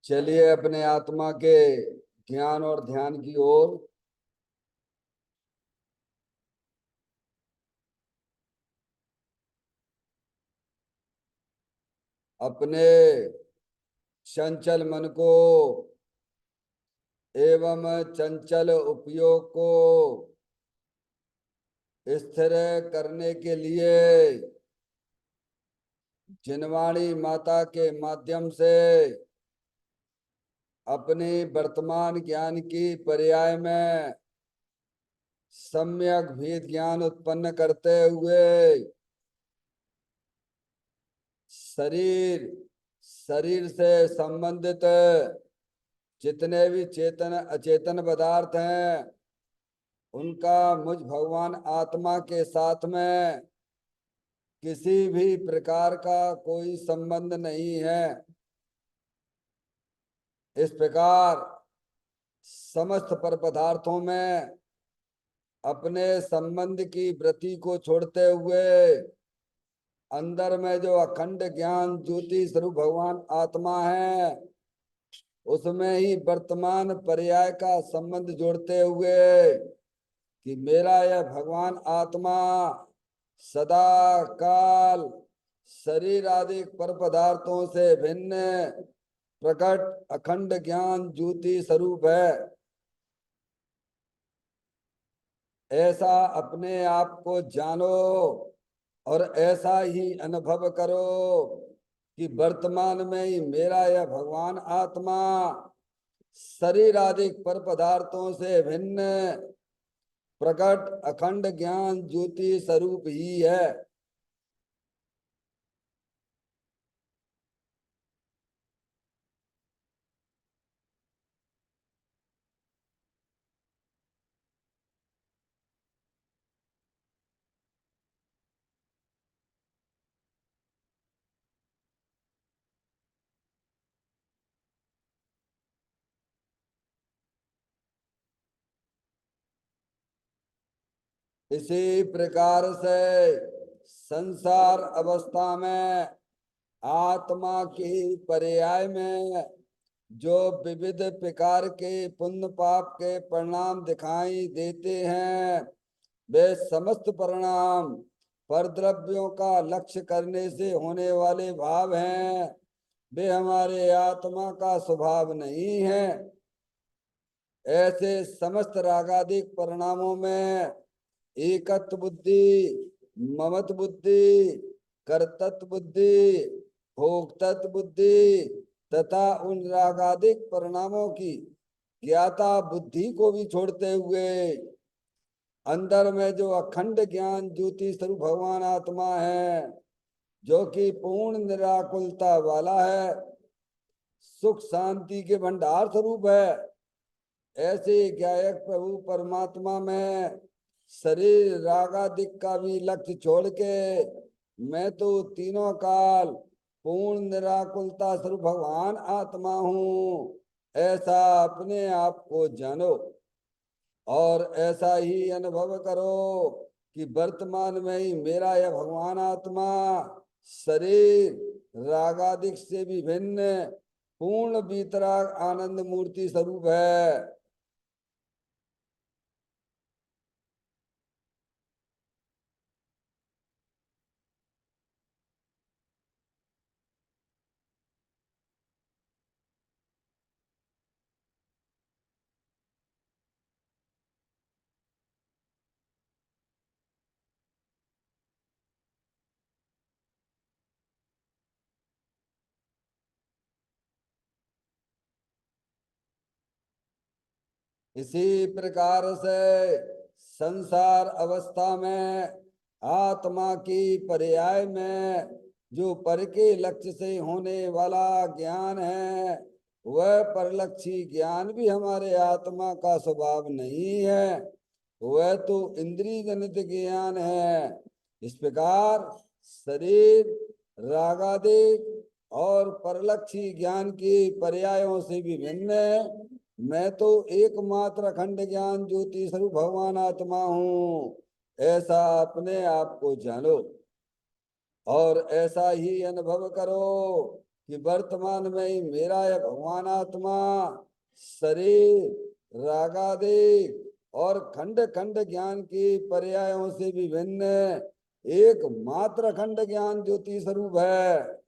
चलिए अपने आत्मा के ज्ञान और ध्यान की ओर। अपने चंचल मन को एवं चंचल उपयोग को स्थिर करने के लिए जिनवाणी माता के माध्यम से अपने वर्तमान ज्ञान की पर्याय में सम्यक भेद ज्ञान उत्पन्न करते हुए शरीर शरीर से संबंधित जितने भी चेतन अचेतन पदार्थ हैं उनका मुझ भगवान आत्मा के साथ में किसी भी प्रकार का कोई संबंध नहीं है। इस प्रकार समस्त पर पदार्थों में अपने संबंध की वृत्ति को छोड़ते हुए अंदर में जो अखंड ज्ञान ज्योति स्वरूप भगवान आत्मा है उसमें ही वर्तमान पर्याय का संबंध जोड़ते हुए कि मेरा यह भगवान आत्मा सदा काल शरीर आदि पर पदार्थों से भिन्न प्रकट अखंड ज्ञान ज्योति स्वरूप है। ऐसा अपने आप को जानो और ऐसा ही अनुभव करो कि वर्तमान में ही मेरा यह भगवान आत्मा शरीर आदि पर पदार्थों से भिन्न प्रकट अखंड ज्ञान ज्योति स्वरूप ही है। इसी प्रकार से संसार अवस्था में आत्मा की पर्याय में जो विविध प्रकार के पुण्य पाप के परिणाम दिखाई देते हैं वे समस्त परिणाम परद्रव्यों का लक्ष्य करने से होने वाले भाव हैं। वे हमारे आत्मा का स्वभाव नहीं है। ऐसे समस्त रागादिक परिणामों में एकत्व बुद्धि, ममत बुद्धि, कर्तत्व बुद्धि, भोक्तत्व बुद्धि तथा उन रागादिक परिणामों की ज्ञाता बुद्धि को भी छोड़ते हुए अंदर में जो अखंड ज्ञान ज्योति स्वरूप भगवान आत्मा है जो कि पूर्ण निराकुलता वाला है, सुख शांति के भंडार स्वरूप है, ऐसे गायक प्रभु परमात्मा में शरीर रागादिक का भी लक्ष्य छोड़ के मैं तो तीनों काल पूर्ण निराकुलता स्वरूप भगवान आत्मा हूँ ऐसा अपने आप को जानो और ऐसा ही अनुभव करो कि वर्तमान में ही मेरा यह भगवान आत्मा शरीर रागादिक से भी भिन्न पूर्ण वीतराग आनंद मूर्ति स्वरूप है। इसी प्रकार से संसार अवस्था में आत्मा की पर्याय में जो पर के लक्ष्य से होने वाला ज्ञान है वह परलक्षी ज्ञान भी हमारे आत्मा का स्वभाव नहीं है, वह तो इंद्रिय जनित ज्ञान है। इस प्रकार शरीर रागादिक और परलक्षी ज्ञान के पर्यायों से भी भिन्न है। मैं तो एकमात्र अखंड ज्ञान ज्योति स्वरूप भगवान आत्मा हूँ ऐसा अपने आप को जानो और ऐसा ही अनुभव करो कि वर्तमान में ही मेरा यह भगवान आत्मा शरीर रागादि और खंड खंड ज्ञान की पर्यायों से भी भिन्न एक मात्र खंड ज्ञान ज्योति स्वरूप है।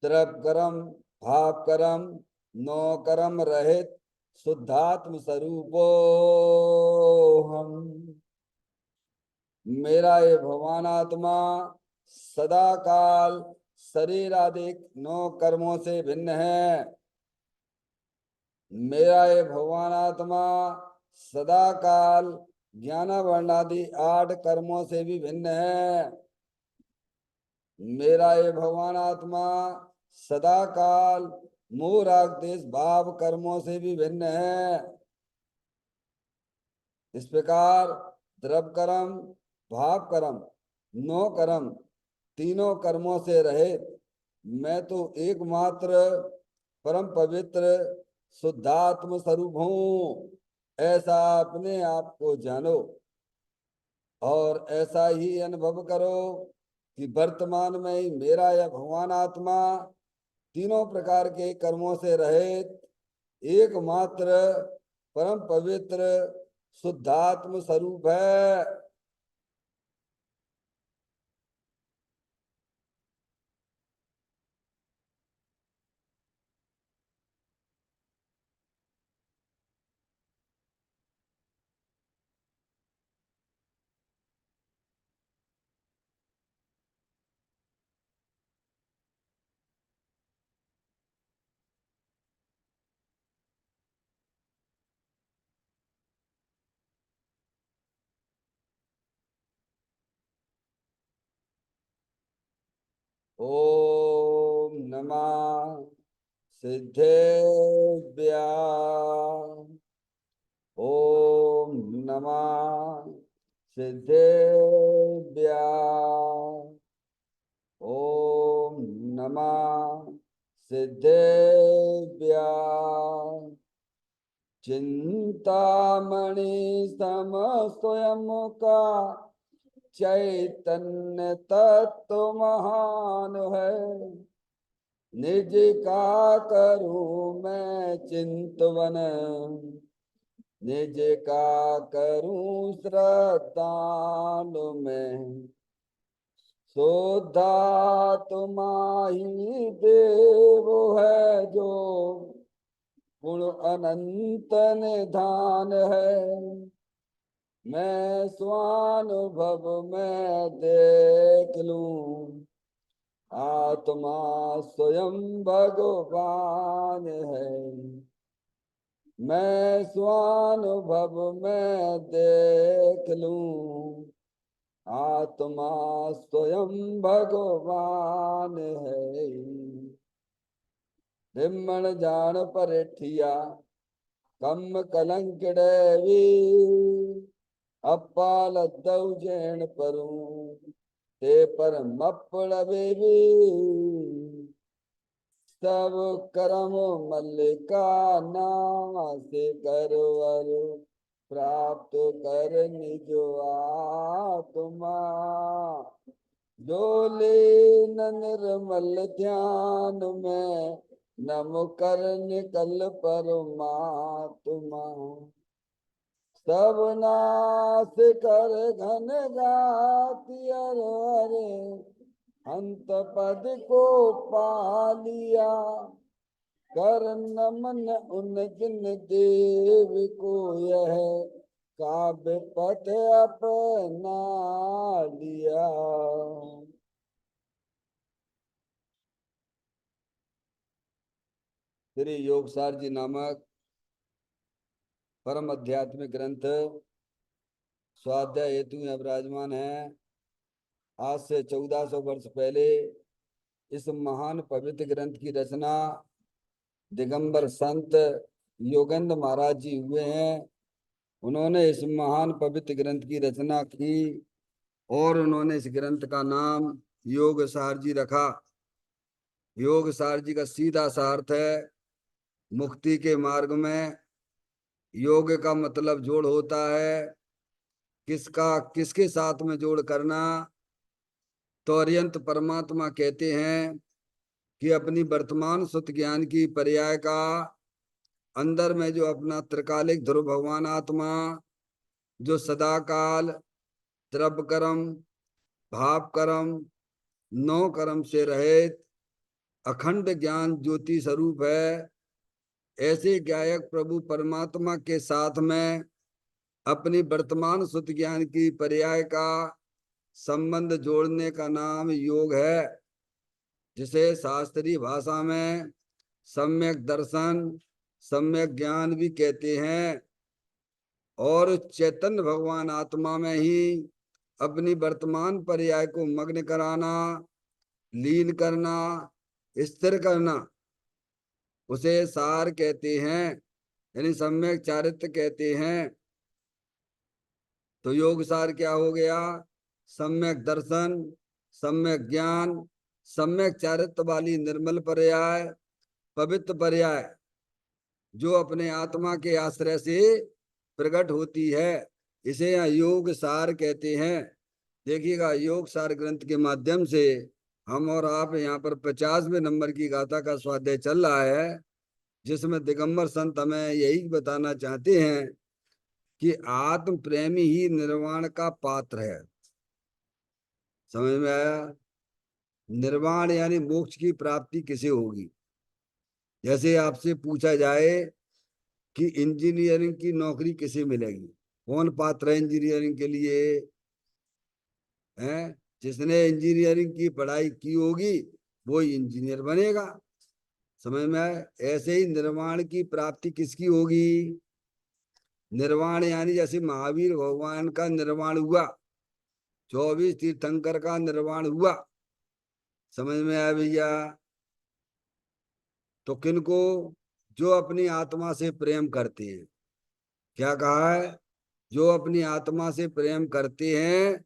द्रव कर्म भाव कर्म नो कर्म रहित शुद्धात्म स्वरूपो हम। मेरा ये भगवान आत्मा सदा काल शरीर आदि नौ कर्मों से भिन्न है। मेरा ये भगवान आत्मा सदा काल ज्ञान वर्णादि 8 कर्मों से भी भिन्न है। मेरा ये भगवान आत्मा सदा काल मोह राग देश भाव कर्मों से भी भिन्न है। इस प्रकार द्रव कर्म भाव कर्म नौ कर्म तीनों कर्मों से रहित मैं तो एकमात्र परम पवित्र शुद्धात्म स्वरूप हूं। ऐसा अपने आप को जानो और ऐसा ही अनुभव करो कि वर्तमान में ही मेरा यह भगवान आत्मा तीनों प्रकार के कर्मों से रहित एकमात्र परम पवित्र शुद्धात्म स्वरूप है। ओम नमः सिद्धेभ्य। ओम नमः सिद्धेभ्य। ओम नमः सिद्धेभ्य। चिंतामणि सम स्वयं का चैतन्य तत्व महान है। निज का करूं मैं चिंतवन निज का करूं श्रद्धान में। शुद्धा तुम्हारी देव है जो गुण अनंत निधान है। मैं स्वानुभव में देख लूं आत्मा स्वयं भगवान है। मैं स्वानुभव में देख लूं आत्मा स्वयं भगवान है। ब्रह्मण जान परिठिया कम कलंक डेवी अपाल दौजैन परूं ते पर मपड़ बेबी। सब कर्म मल्लिका नाश करवर प्राप्त कर निज आत्मा। जो लीन निर्मल ध्यान में नम कर निकल परमात्मा। सब नाश कर घन गाति हरे अंत पद को पालिया। कर नमन उन जिन देव को यह काव्य पथ अपना लिया। श्री योगसार जी नामक परम आध्यात्मिक ग्रंथ स्वाध्याय हेतु में विराजमान है। आज से 1400 वर्ष पहले इस महान पवित्र ग्रंथ की रचना दिगंबर संत योगेंद्र महाराज जी हुए हैं। उन्होंने इस महान पवित्र ग्रंथ की रचना की और उन्होंने इस ग्रंथ का नाम योग सार जी रखा। योग सार जी का सीधा सा अर्थ है मुक्ति के मार्ग में। योग का मतलब जोड़ होता है, किसका किसके साथ में जोड़ करना। तो अरिहंत परमात्मा कहते हैं कि अपनी वर्तमान सुत ज्ञान की पर्याय का अंदर में जो अपना त्रिकालिक ध्रुव भगवान आत्मा जो सदा काल द्रव्य कर्म भाव कर्म नौ कर्म से रहित अखंड ज्ञान ज्योति स्वरूप है, ऐसे गायक प्रभु परमात्मा के साथ में अपनी वर्तमान सुत ज्ञान की पर्याय का संबंध जोड़ने का नाम योग है, जिसे शास्त्रीय भाषा में सम्यक दर्शन सम्यक ज्ञान भी कहते हैं। और चैतन्य भगवान आत्मा में ही अपनी वर्तमान पर्याय को मग्न कराना, लीन करना, स्थिर करना, उसे सार कहते हैं, यानी सम्यक चारित्र कहते हैं। तो योग सार क्या हो गया? सम्यक दर्शन, सम्यक ज्ञान, सम्यक चारित्र वाली निर्मल पर्याय, पवित्र पर्याय जो अपने आत्मा के आश्रय से प्रकट होती है, इसे यहाँ योग सार कहते हैं। देखिएगा, योग सार ग्रंथ के माध्यम से हम और आप यहाँ पर 50वें नंबर की गाथा का स्वाध्याय चल रहा है, जिसमें दिगंबर संत हमें यही बताना चाहते हैं कि आत्म प्रेमी ही निर्वाण का पात्र है। समझ में आया? निर्वाण यानी मोक्ष की प्राप्ति किसे होगी? जैसे आपसे पूछा जाए कि इंजीनियरिंग की नौकरी किसे मिलेगी, कौन पात्र है इंजीनियरिंग के लिए? है जिसने इंजीनियरिंग की पढ़ाई की होगी वो इंजीनियर बनेगा। समझ में आए? ऐसे ही निर्वाण की प्राप्ति किसकी होगी? निर्वाण यानी जैसे महावीर भगवान का निर्वाण हुआ, 24 तीर्थंकर का निर्वाण हुआ। समझ में आया भैया? तो किनको? जो अपनी आत्मा से प्रेम करते हैं। क्या कहा है? जो अपनी आत्मा से प्रेम करते हैं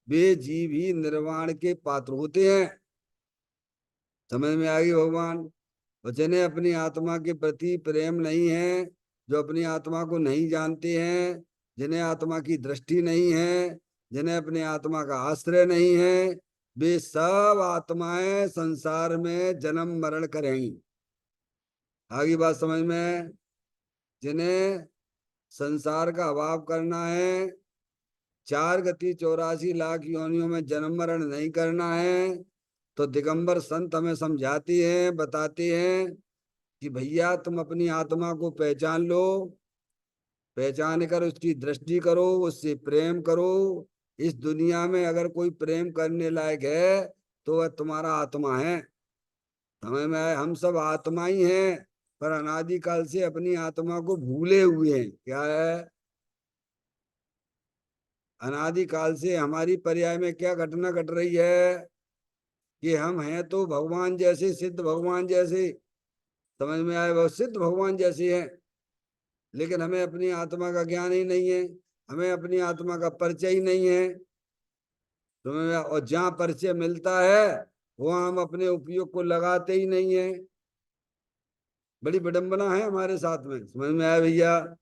वे जीव ही निर्वाण के पात्र होते हैं। समझ में आ गई भगवान? और जिन्हें अपनी आत्मा के प्रति प्रेम नहीं है, जो अपनी आत्मा को नहीं जानते हैं, जिन्हें आत्मा की दृष्टि नहीं है, जिन्हें अपनी आत्मा का आश्रय नहीं है, वे सब आत्माएं संसार में जन्म मरण करेंगी। आगे बात समझ में? जिन्हें संसार का अभाव करना है, 4 गति 84 लाख योनियों में जन्म मरण नहीं करना है, तो दिगंबर संत हमें समझाते हैं, बताते हैं कि भैया तुम अपनी आत्मा को पहचान लो, पहचान कर उसकी दृष्टि करो, उससे प्रेम करो। इस दुनिया में अगर कोई प्रेम करने लायक है तो वह तुम्हारा आत्मा है। समझ में आए? हम सब आत्मा ही हैं, पर अनादिकाल से अपनी आत्मा को भूले हुए हैं। क्या है? अनादिकाल से हमारी पर्याय में क्या घटना घट रही है कि हम हैं तो भगवान जैसे, सिद्ध भगवान जैसे। समझ में आए? वो सिद्ध भगवान जैसे हैं, लेकिन हमें अपनी आत्मा का ज्ञान ही नहीं है, हमें अपनी आत्मा का परिचय ही नहीं है। समझ में? और जहाँ परिचय मिलता है वहां हम अपने उपयोग को लगाते ही नहीं है। बड़ी विडंबना है हमारे साथ में। समझ में आया भैया?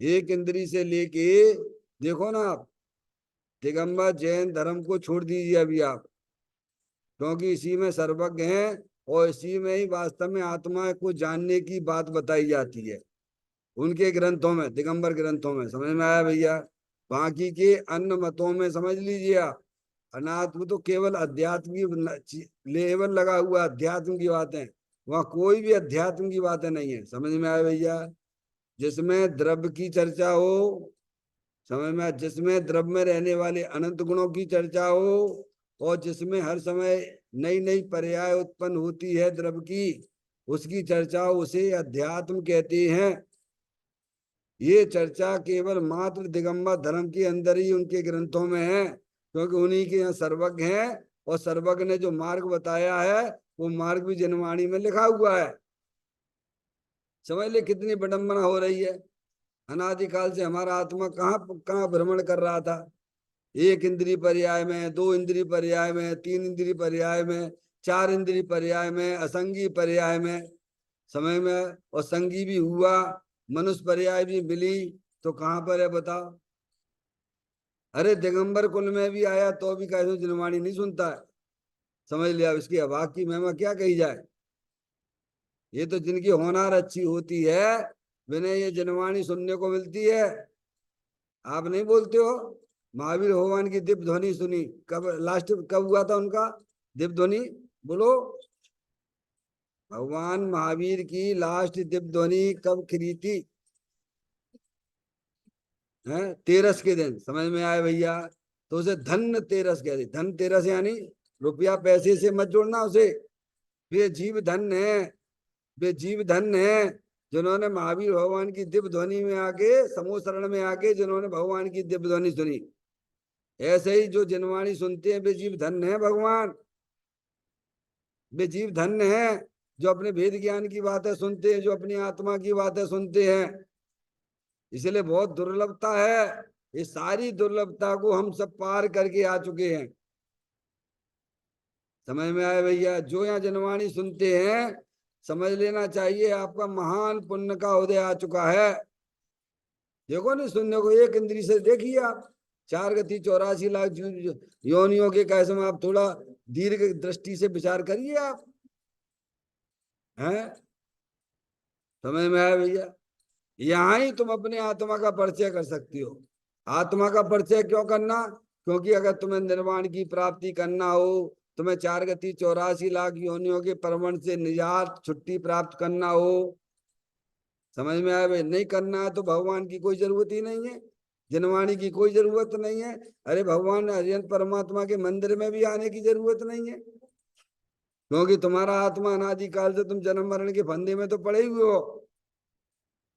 एक इंद्री से लेके देखो ना आप, दिगंबर जैन धर्म को छोड़ दीजिए अभी आप, क्योंकि इसी में सर्वज्ञ हैं और इसी में ही वास्तव में आत्मा को जानने की बात बताई जाती है उनके ग्रंथों में, दिगंबर ग्रंथों में। समझ में आया भैया? बाकी के अन्य मतों में समझ लीजिए आप, अनात्म तो केवल अध्यात्म की लेवल लगा हुआ, अध्यात्म की बातें, वहां कोई भी अध्यात्म की बातें नहीं है। समझ में आया भैया? जिसमें द्रव्य की चर्चा हो, समझ में, जिसमें द्रव्य में रहने वाले अनंत गुणों की चर्चा हो, और जिसमें हर समय नई नई पर्याय उत्पन्न होती है द्रव्य की, उसकी चर्चा, उसे अध्यात्म कहते हैं। ये चर्चा केवल मात्र दिगंबर धर्म के अंदर ही उनके ग्रंथों में है। क्योंकि उन्हीं के यहाँ सर्वज्ञ हैं, और सर्वज्ञ ने जो मार्ग बताया है वो मार्ग भी जनवाणी में लिखा हुआ है। समझ ले कितनी विडंबना हो रही है। अनादिकाल से हमारा आत्मा कहाँ कहाँ भ्रमण कर रहा था, एक इंद्रिय पर्याय में, दो इंद्रिय पर्याय में, तीन इंद्रिय पर्याय में, चार इंद्रिय पर्याय में, असंगी पर्याय में, समय में, और संगी भी हुआ, मनुष्य पर्याय भी मिली, तो कहाँ पर है बताओ। अरे दिगंबर कुल में भी आया तो भी कैसे जनवाणी नहीं सुनता है। समझ लिया, इसकी अभाग की महिमा क्या कही जाए। ये तो जिनकी होनार अच्छी होती है विनय ये जनवाणी सुनने को मिलती है। आप नहीं बोलते हो महावीर भगवान की दिव्य ध्वनि सुनी, कब लास्ट कब हुआ था उनका दिव्य ध्वनि, बोलो। भगवान महावीर की लास्ट दिव्य ध्वनि कब खरी थी? है तेरस के दिन, समझ में आए भैया। तो उसे धन तेरस कहते, धन तेरस यानी रुपया पैसे से मत जोड़ना उसे। वे जीव धन है, वे जीव धन है जिन्होंने महावीर भगवान की दिव्य ध्वनि में आके समूह शरण में आके जिन्होंने भगवान की दिव्य ध्वनि सुनी। ऐसे ही जो जनवाणी सुनते हैं वे जीव धन है भगवान, वे जीव धन्य है जो अपने वेद ज्ञान की बातें सुनते हैं, जो अपनी आत्मा की बातें सुनते हैं। इसलिए बहुत दुर्लभता है, ये सारी दुर्लभता को हम सब पार करके आ चुके हैं। समझ में आए भैया, जो यहाँ जनवाणी सुनते हैं समझ लेना चाहिए आपका महान पुण्य का उदय आ चुका है। देखो नहीं सुनने को, एक इंद्री से देखिए आप, 4 गति 84 लाख योनियों के कैसे में, आप थोड़ा दीर्घ दृष्टि से विचार करिए आप, हैं। समझ में आया भैया, यहाँ ही तुम अपने आत्मा का परिचय कर सकती हो। आत्मा का परिचय क्यों करना? क्योंकि अगर तुम्हें निर्वाण की प्राप्ति करना हो, तुम्हें 4 गति 84 लाख योनियों के परमण से निजात छुट्टी प्राप्त करना हो, समझ में आया भाई, नहीं करना है तो भगवान की कोई जरूरत ही नहीं है, जनवाणी की कोई जरूरत नहीं है। अरे भगवान हरिहर परमात्मा के मंदिर में भी आने की जरूरत नहीं है, क्योंकि तुम्हारा आत्मा अनादिकाल से तुम जन्म मरण के फंदे में तो पड़े हुए हो।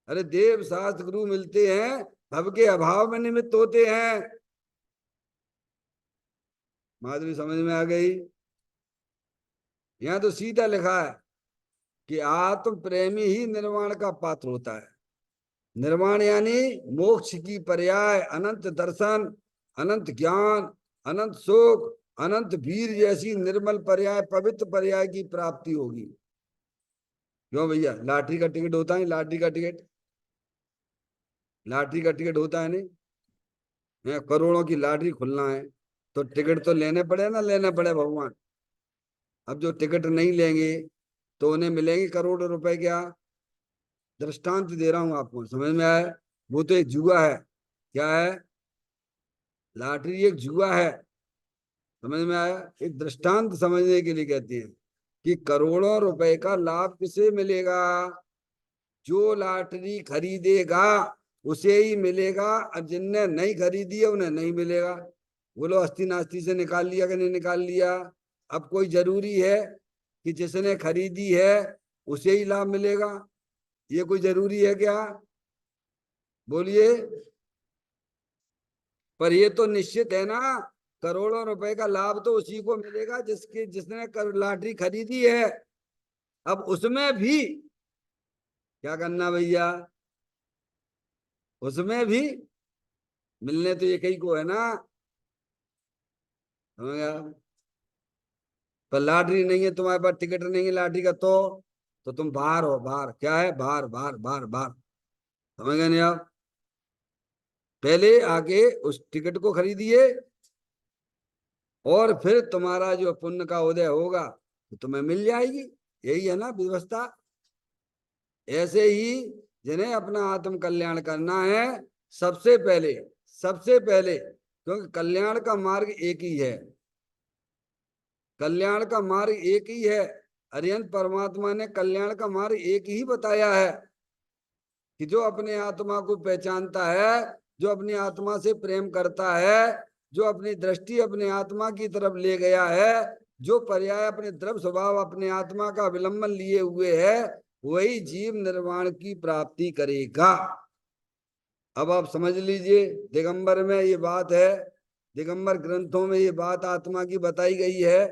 अरे देव शास्त्र गुरु मिलते हैं भव के अभाव में निमित्त होते हैं। माधुरी समझ में आ गई? यहाँ तो सीधा लिखा है कि आत्म प्रेमी ही निर्वाण का पात्र होता है। निर्वाण यानी मोक्ष की पर्याय, अनंत दर्शन, अनंत ज्ञान, अनंत सुख, अनंत वीर जैसी निर्मल पर्याय, पवित्र पर्याय की प्राप्ति होगी। क्यों भैया, लॉटरी का टिकट होता है, लॉटरी का टिकट, लॉटरी का टिकट होता है नहीं, करोड़ों की लॉटरी खुलना है तो टिकट तो लेने पड़े ना, लेने पड़े भगवान। अब जो टिकट नहीं लेंगे तो उन्हें मिलेंगे करोड़ रुपए क्या? दृष्टांत दे रहा हूं आपको, समझ में आया? वो तो एक जुआ है। क्या है? लॉटरी एक जुआ है। समझ में आया? एक दृष्टांत समझने के लिए कहते हैं कि करोड़ों रुपए का लाभ किसे मिलेगा? जो लॉटरी खरीदेगा उसे ही मिलेगा, और जिनने नहीं खरीदी है उन्हें नहीं मिलेगा। बोलो अस्ती नास्ती से निकाल लिया कि नहीं निकाल लिया? अब कोई जरूरी है कि जिसने खरीदी है उसे ही लाभ मिलेगा? ये कोई जरूरी है क्या? बोलिए। पर ये तो निश्चित है ना, करोड़ों रुपए का लाभ तो उसी को मिलेगा जिसने लॉटरी खरीदी है। अब उसमें भी क्या करना भैया, उसमें भी मिलने तो एक ही को है ना, समझ गया? पर लॉटरी नहीं है तुम्हारे पास, टिकट नहीं है लॉटरी का, तो तुम बाहर हो, बाहर। क्या है? बाहर बाहर बाहर बाहर। समझ गए नहीं आप? पहले आके उस टिकट को खरीदिए और फिर तुम्हारा जो पुण्य का उदय होगा तो तुम्हें मिल जाएगी। यही है ना व्यवस्था। ऐसे ही जिन्हें अपना आत्म कल्याण करना है, सबसे पहले, सबसे पहले, क्योंकि कल्याण का मार्ग एक ही है, कल्याण का मार्ग एक ही है। अरिहंत परमात्मा ने कल्याण का मार्ग एक ही बताया है कि जो अपने आत्मा को पहचानता है, जो अपनी आत्मा से प्रेम करता है, जो अपनी दृष्टि अपने आत्मा की तरफ ले गया है, जो पर्याय अपने द्रव्य स्वभाव अपने आत्मा का विलंबन लिए हुए है, वही जीव निर्वाण की प्राप्ति करेगा। अब आप समझ लीजिए, दिगंबर में ये बात है दिगंबर ग्रंथों में ये बात आत्मा की बताई गई है।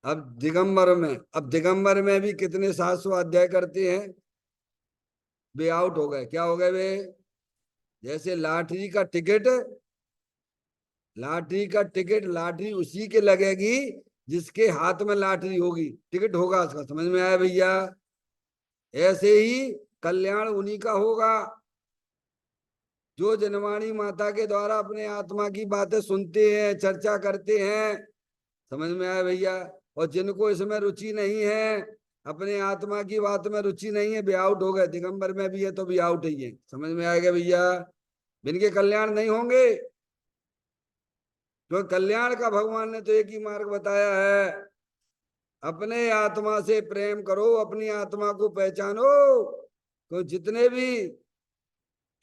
अब दिगंबर में भी कितने 700 अध्याय करते हैं, वे आउट हो गए। क्या हो गए वे? जैसे लॉटरी का टिकट, लॉटरी का टिकट लॉटरी उसी के लगेगी जिसके हाथ में लॉटरी होगी, टिकट होगा उसका। समझ में आया भैया? ऐसे ही कल्याण उन्हीं का होगा जो जनवाणी माता के द्वारा अपने आत्मा की बातें सुनते हैं, चर्चा करते हैं। समझ में आया भैया? और जिनको इसमें रुचि नहीं है, अपने आत्मा की बात में रुचि नहीं है, वे आउट हो गए। दिगंबर में भी है तो भी आउट ही है। समझ में आएगा भैया? इनके कल्याण नहीं होंगे, तो कल्याण का भगवान ने तो एक ही मार्ग बताया है, अपने आत्मा से प्रेम करो, अपनी आत्मा को पहचानो। तो जितने भी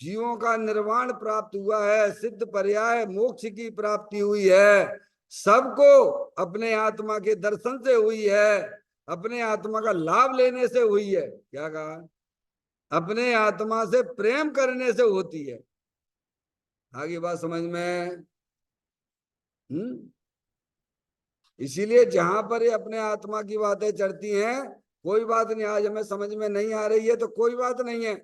जीवों का निर्वाण प्राप्त हुआ है, सिद्ध पर्याय मोक्ष की प्राप्ति हुई है, सबको अपने आत्मा के दर्शन से हुई है, अपने आत्मा का लाभ लेने से हुई है। क्या कहा? अपने आत्मा से प्रेम करने से होती है। आगे बात समझ में? इसीलिए जहां पर ये अपने आत्मा की बातें चढ़ती हैं, कोई बात नहीं, आज हमें समझ में नहीं आ रही है तो कोई बात नहीं है,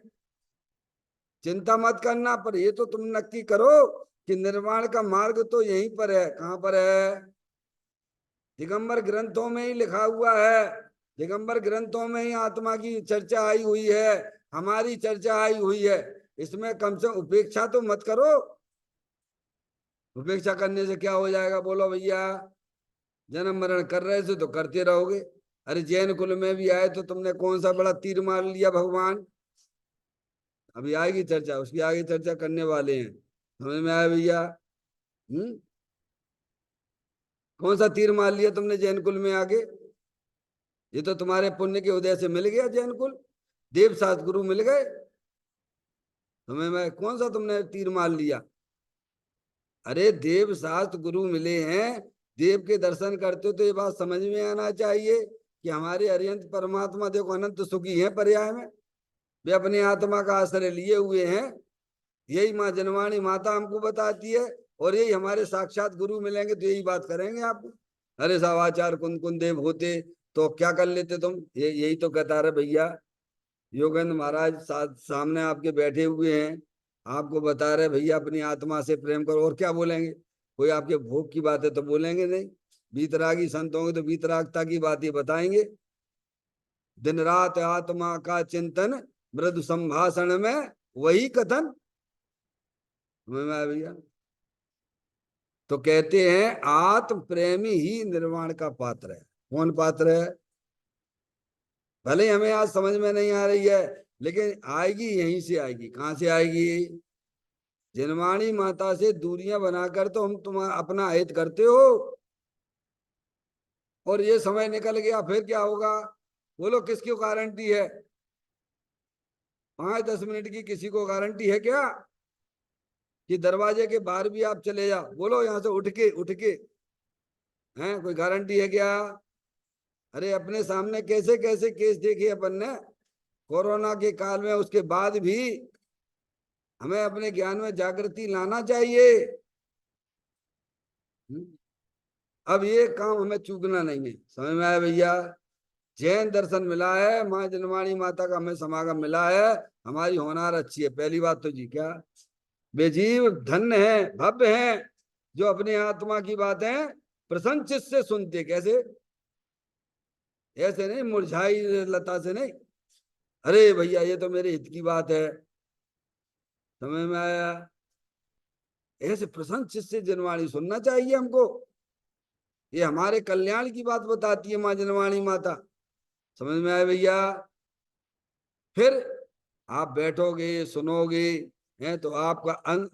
चिंता मत करना। पर ये तो तुम नक्की करो कि निर्वाण का मार्ग तो यहीं पर है। कहां पर है? दिगंबर ग्रंथों में ही लिखा हुआ है, दिगंबर ग्रंथों में ही आत्मा की चर्चा आई हुई है, हमारी चर्चा आई हुई है। इसमें कम से उपेक्षा तो मत करो। उपेक्षा करने से क्या हो जाएगा बोलो भैया? जन्म मरण कर रहे थे तो करते रहोगे। अरे जैन कुल में भी आए तो तुमने कौन सा बड़ा तीर मार लिया भगवान? अभी आएगी चर्चा, उसकी आगे चर्चा करने वाले हैं। समझ में आया भैया? कौन सा तीर मार लिया तुमने जैन कुल में आगे? ये तो तुम्हारे पुण्य के उदय से मिल गया जैन कुल, देव सतगुरु मिल गए तुम्हें। मैं कौन सा तुमने तीर मार लिया? अरे देव शास्त्र गुरु मिले हैं, देव के दर्शन करते हो तो ये बात समझ में आना चाहिए कि हमारे अरिहंत परमात्मा देखो अनंत सुखी है पर्याय में, वे अपनी आत्मा का आश्रय लिए हुए हैं। यही माँ जनवाणी माता हमको बताती है, और यही हमारे साक्षात गुरु मिलेंगे तो यही बात करेंगे आपको। अरे सवाचार कुंद कुंद देव होते तो क्या कर लेते तुम? यही तो कहता रहे भैया। योगेंद्र महाराज सामने आपके बैठे हुए हैं, आपको बता रहे भैया अपनी आत्मा से प्रेम करो, और क्या बोलेंगे? कोई आपके भोग की बातें तो बोलेंगे नहीं। बीतरागी संत होंगे तो बीतरागता की बातें बताएंगे। दिन रात आत्मा का चिंतन, मृदु संभाषण में वही कथन। भैया तो कहते हैं आत्म प्रेमी ही निर्वाण का पात्र है। कौन पात्र है? भले हमें आज समझ में नहीं आ रही है, लेकिन आएगी, यहीं से आएगी। कहां से आएगी? जनवाणी माता से दूरियां बनाकर तो हम तुम अपना हित करते हो, और ये समय निकल गया फिर क्या होगा? बोलो किसकी गारंटी है? 5-10 मिनट की किसी को गारंटी है क्या कि दरवाजे के बाहर भी आप चले जाओ? बोलो यहां से उठ के हैं, कोई गारंटी है क्या? अरे अपने सामने कैसे कैसे केस देखे अपन ने कोरोना के काल में, उसके बाद भी हमें अपने ज्ञान में जागृति लाना चाहिए। अब ये काम हमें चूकना नहीं है। समझ में आया भैया? जैन दर्शन मिला है, माँ जनवाणी माता का हमें समागम मिला है, हमारी होनार अच्छी है। पहली बात तो जी क्या, वे जीव धन्य है, भव्य है, जो अपनी आत्मा की बातें प्रसन्न चित्त से सुनते। कैसे? ऐसे नहीं मुरझाई लता से नहीं, अरे भैया ये तो मेरे हित की बात है। समझ में आया? ऐसे प्रसन्न चित्त से जनवाणी सुनना चाहिए हमको। ये हमारे कल्याण की बात बताती है माँ जनवाणी माता। समझ में आया भैया? फिर आप बैठोगे सुनोगे हैं तो आपका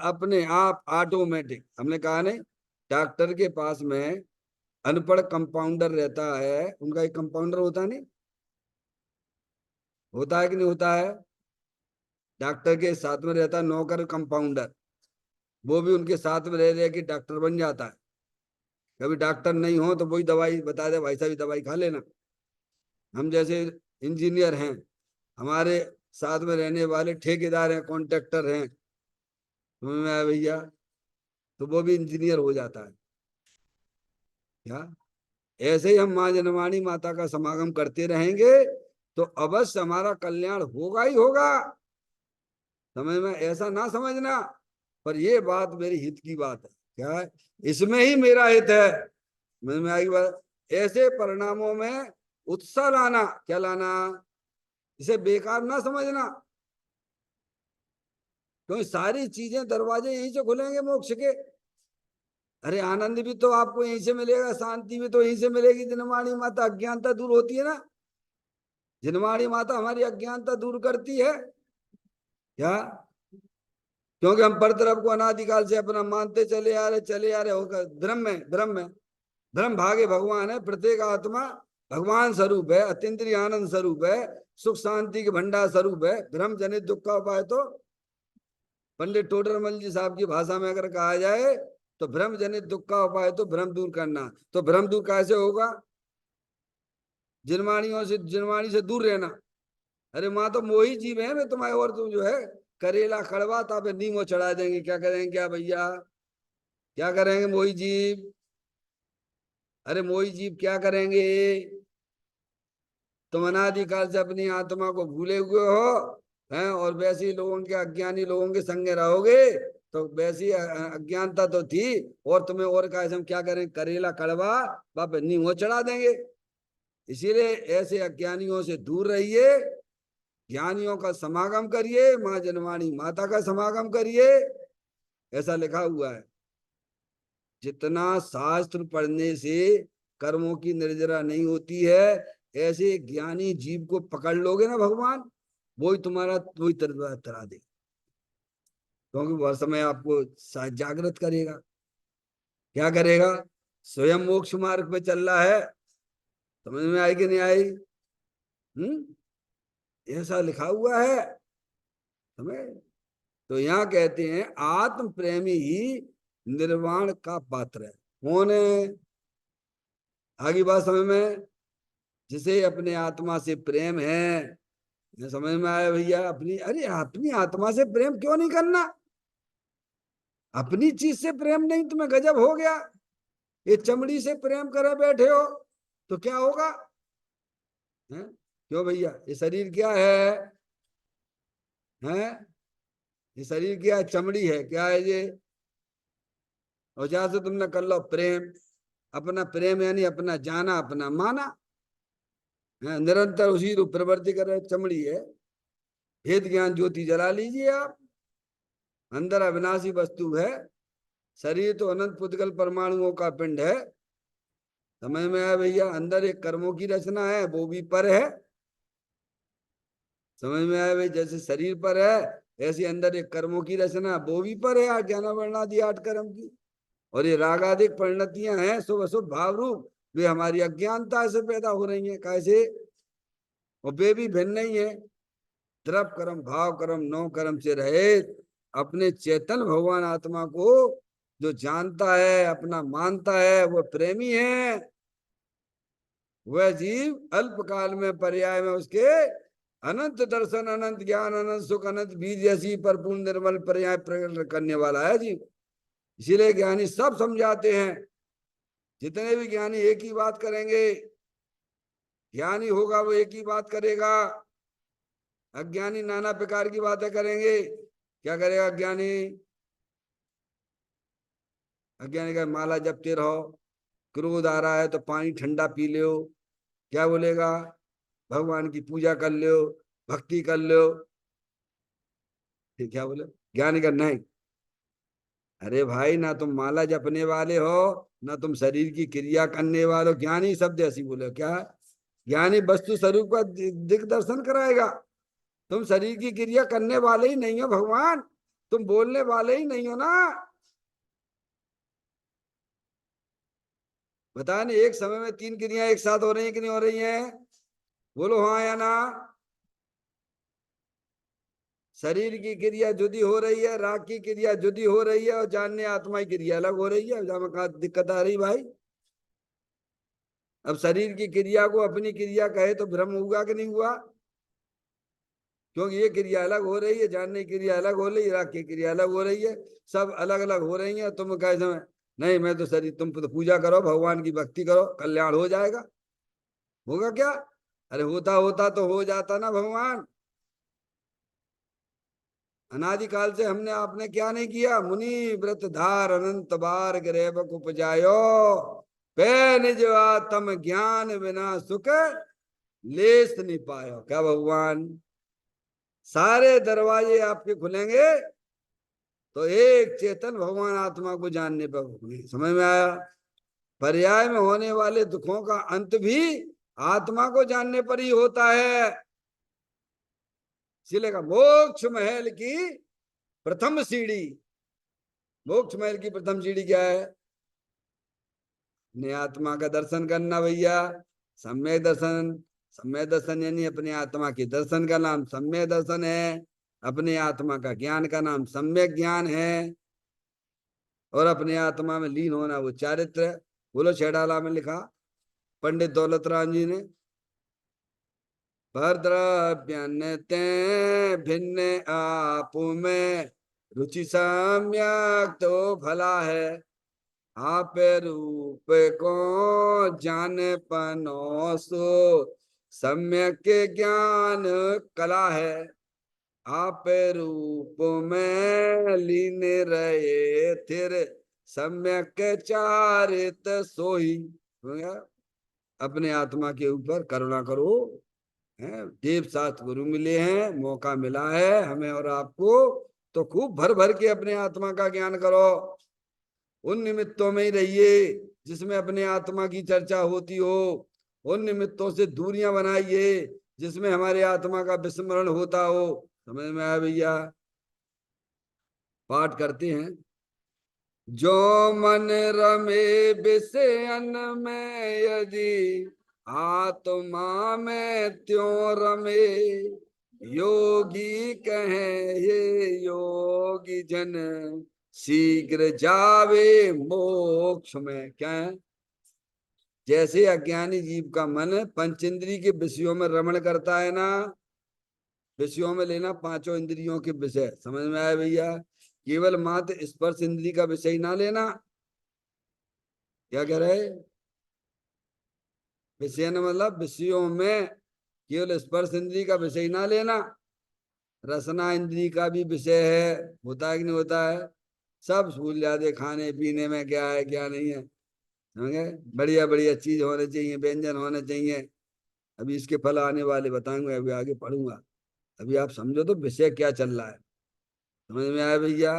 अपने आप ऑटोमेटिक, हमने कहा नहीं, डॉक्टर के पास में अनपढ़ कंपाउंडर रहता है, उनका एक कंपाउंडर होता नहीं, होता है कि नहीं होता है? डॉक्टर के साथ में रहता है नौकर कंपाउंडर, वो भी उनके साथ में रह रहे कि डॉक्टर बन जाता है। कभी डॉक्टर नहीं हो तो वही दवाई बता दे, भाई साहब दवाई खा लेना। हम जैसे इंजीनियर हैं, हमारे साथ में रहने वाले ठेकेदार हैं, कॉन्ट्रैक्टर हैं, समझ में आया भैया? तो वो भी इंजीनियर हो जाता है क्या? ऐसे ही हम माँ जनवाणी माता का समागम करते रहेंगे तो अवश्य हमारा कल्याण होगा ही होगा। समझ में? ऐसा ना समझना, पर ये बात मेरी हित की बात है। क्या है? इसमें ही मेरा हित है। समझ में आएगी बात? ऐसे परिणामों में उत्साह लाना, क्या लाना, इसे बेकार ना समझना। क्योंकि सारी चीजें, दरवाजे यहीं से खुलेंगे मोक्ष के। अरे आनंद भी तो आपको यहीं से मिलेगा, शांति भी तो यहीं से मिलेगी। जिनवाणी माता अज्ञानता दूर होती है ना, जिनवाणी माता हमारी अज्ञानता दूर करती है क्या? क्योंकि हम पर तरफ को अनादिकाल से अपना मानते चले आ रहे होकर भ्रम में, भ्रम भागे भगवान है। प्रत्येक आत्मा भगवान स्वरूप है, अतीन्द्रिय आनंद स्वरूप है, सुख शांति के भंडार स्वरूप है। भ्रम जनित दुख का उपाय तो पंडित टोडरमल जी साहब की भाषा में अगर कहा जाए तो भ्रम जनित दुख का उपाय तो भ्रम दूर करना। तो भ्रम दूर कैसे होगा? जिनवाणी से दूर रहना। अरे माँ तो मोही जीव है, मैं तुम्हारे, और तुम जो है करेला खड़वा तापे नीमो चढ़ा देंगे। क्या करेंगे क्या भैया? क्या करेंगे मोही जीव? अरे मोही जीव क्या करेंगे? तुम अनादिकाल से अपनी आत्मा को भूले हुए हो हैं, और वैसे ही लोगों के, अज्ञानी लोगों के संगे रहोगे तो वैसी अज्ञानता तो थी। और तुम्हें और का हम क्या करें? करेला कड़वा बाप नींव चढ़ा देंगे। इसीलिए ऐसे अज्ञानियों से दूर रहिए, ज्ञानियों का समागम करिए, माँ जनवाणी माता का समागम करिए। ऐसा लिखा हुआ है। जितना शास्त्र पढ़ने से कर्मों की निर्जरा नहीं होती है, ऐसे ज्ञानी जीव को पकड़ लोगे ना भगवान, वही तुम्हारा वही तरा दे। क्योंकि वह समय आपको जागृत करेगा। क्या करेगा? स्वयं मोक्ष मार्ग पे चल रहा है। समझ में आई कि नहीं आई? ऐसा लिखा हुआ है हमें। तो यहाँ कहते हैं आत्म प्रेमी ही निर्वाण का पात्र है। कौन है? आगे बात समझ में? जिसे अपने आत्मा से प्रेम है। ये समझ में आया भैया? अपनी, अरे अपनी आत्मा से प्रेम क्यों नहीं करना? अपनी चीज से प्रेम नहीं, तुम्हें गजब हो गया। ये चमड़ी से प्रेम करे बैठे हो तो क्या होगा? है? क्यों भैया? ये शरीर क्या है? हैं? ये शरीर क्या है? चमड़ी है। क्या है ये? और जहां से तुमने कर लो प्रेम, अपना प्रेम यानी अपना जाना, अपना माना है, निरंतर उसी रूप प्रवृत्ति कर रहे, चमड़ी है। भेद ज्ञान ज्योति जला लीजिए आप। अंदर अविनाशी वस्तु है। शरीर तो अनंत पुद्गल परमाणुओं का पिंड है। समझ में आया भैया? अंदर एक कर्मों की रचना है, वो भी पर है। समझ में आया भाई? जैसे शरीर पर है, ऐसे अंदर एक कर्मों की रचना, वो भी पर है, ज्ञान वर्णादि 8 कर्म की। और ये रागाधिक परिणतियां हैं, शुभ अशुभ भाव रूप, वे हमारी अज्ञानता से पैदा हो रही है। कैसे? और वे भी भिन्न नहीं है। द्रव कर्म, भाव कर्म, नौ कर्म से रहित अपने चेतन भगवान आत्मा को जो जानता है, अपना मानता है, वह प्रेमी है। वह जीव अल्पकाल में पर्याय में उसके अनंत दर्शन, अनंत ज्ञान, अनंत सुख, अनंत बीज जैसी परिपूर्ण निर्मल पर्याय प्रकट करने वाला है जीव। इसीलिए ज्ञानी सब समझाते हैं। जितने भी ज्ञानी एक ही बात करेंगे। ज्ञानी होगा वो एक ही बात करेगा। अज्ञानी नाना प्रकार की बातें करेंगे। क्या करेगा अज्ञानी? अज्ञानी का माला जपते रहो, क्रोध आ रहा है तो पानी ठंडा पी लो। क्या बोलेगा? भगवान की पूजा कर लो, भक्ति कर लो। ठीक, क्या बोले? ज्ञानी का नहीं। अरे भाई, ना तुम माला जपने वाले हो, ना तुम शरीर की क्रिया करने वाले हो। ज्ञानी शब्द ऐसी बोले क्या? ज्ञानी वस्तु स्वरूप का दिग्दर्शन कराएगा। तुम शरीर की क्रिया करने वाले ही नहीं हो भगवान, तुम बोलने वाले ही नहीं हो ना। बता नहीं, एक समय में 3 क्रिया एक साथ हो रही है कि नहीं हो रही है? बोलो हाँ या ना। शरीर की क्रिया जुदी हो रही है, राग की क्रिया जुदी हो रही है, और जानने आत्मा की क्रिया अलग हो रही है। जहां कहा दिक्कत आ रही भाई? अब शरीर की क्रिया को अपनी क्रिया कहे तो भ्रम हुआ कि नहीं हुआ? क्योंकि ये क्रिया अलग हो रही है, जानने की क्रिया अलग हो रही है, राग की क्रिया अलग हो रही है, सब अलग अलग हो रही है। तुम कैसे में नहीं, मैं तो शरीर, तुम तो पूजा करो, भगवान की भक्ति करो, कल्याण हो जाएगा। होगा क्या? अरे होता होता तो हो जाता ना भगवान। अनादिकाल से हमने आपने क्या नहीं किया। मुनि व्रत धार अनंत बार गृह उपजायो, पे निज आत्म ज्ञान बिना सुख लेस नहीं पायो। क्या भगवान सारे दरवाजे आपके खुलेंगे तो एक चेतन भगवान आत्मा को जानने पर होंगे। समझ में आया? पर्याय में होने वाले दुखों का अंत भी आत्मा को जानने पर ही होता है। इसलिए का मोक्ष महल की प्रथम सीढ़ी, मोक्ष महल की प्रथम सीढ़ी क्या है? अपने आत्मा का दर्शन करना भैया। सम्यक दर्शन, सम्यक दर्शन यानी अपने आत्मा के दर्शन का नाम सम्यक दर्शन है। अपने आत्मा का ज्ञान का नाम सम्यक ज्ञान है। और अपने आत्मा में लीन होना वो चारित्र। बोलो छेड़ाला में लिखा पंडित दौलत राम जी ने, भद्रव्यन्ते भिन्न आप में रुचि सम्यक तो भला है। आप रूप को जान पनो सो सम्यक ज्ञान कला है। आप रूप में लीन रहे थिर सम्यक चारित सोही। हो गया? अपने आत्मा के ऊपर करुणा करो। है देव साथ गुरु मिले हैं, मौका मिला है हमें और आपको, तो खूब भर भर के अपने आत्मा का ज्ञान करो। उन निमित्तों में ही रहिए जिसमें अपने आत्मा की चर्चा होती हो। उन निमित्तों से दूरियां बनाइए जिसमें हमारे आत्मा का विस्मरण होता हो। समझ में आया भैया? पाठ करते हैं। जो मन रमे विषयन में यदि आत्मा में त्यों रमे, योगी कहे ये योगी जन शीघ्र जावे मोक्ष में। क्या है? जैसे अज्ञानी जीव का मन पंचेंद्री के विषयों में रमण करता है ना, विषयों में लेना पांचों इंद्रियों के विषय। समझ में आया भैया? केवल मात्र स्पर्श इंद्री का विषय ना लेना। क्या कह रहे? विषय मतलब विषयों में केवल स्पर्श इंद्री का विषय ना लेना, रसना इंद्री का भी विषय है। होता है कि नहीं होता है? सब भूल जाते खाने पीने में क्या है क्या नहीं है। समझे? बढ़िया बढ़िया चीज होने चाहिए, व्यंजन होने चाहिए। अभी इसके फल आने वाले बताऊंगा, अभी आगे पढ़ूंगा। अभी आप समझो तो विषय क्या चल रहा है। समझ में आया भैया?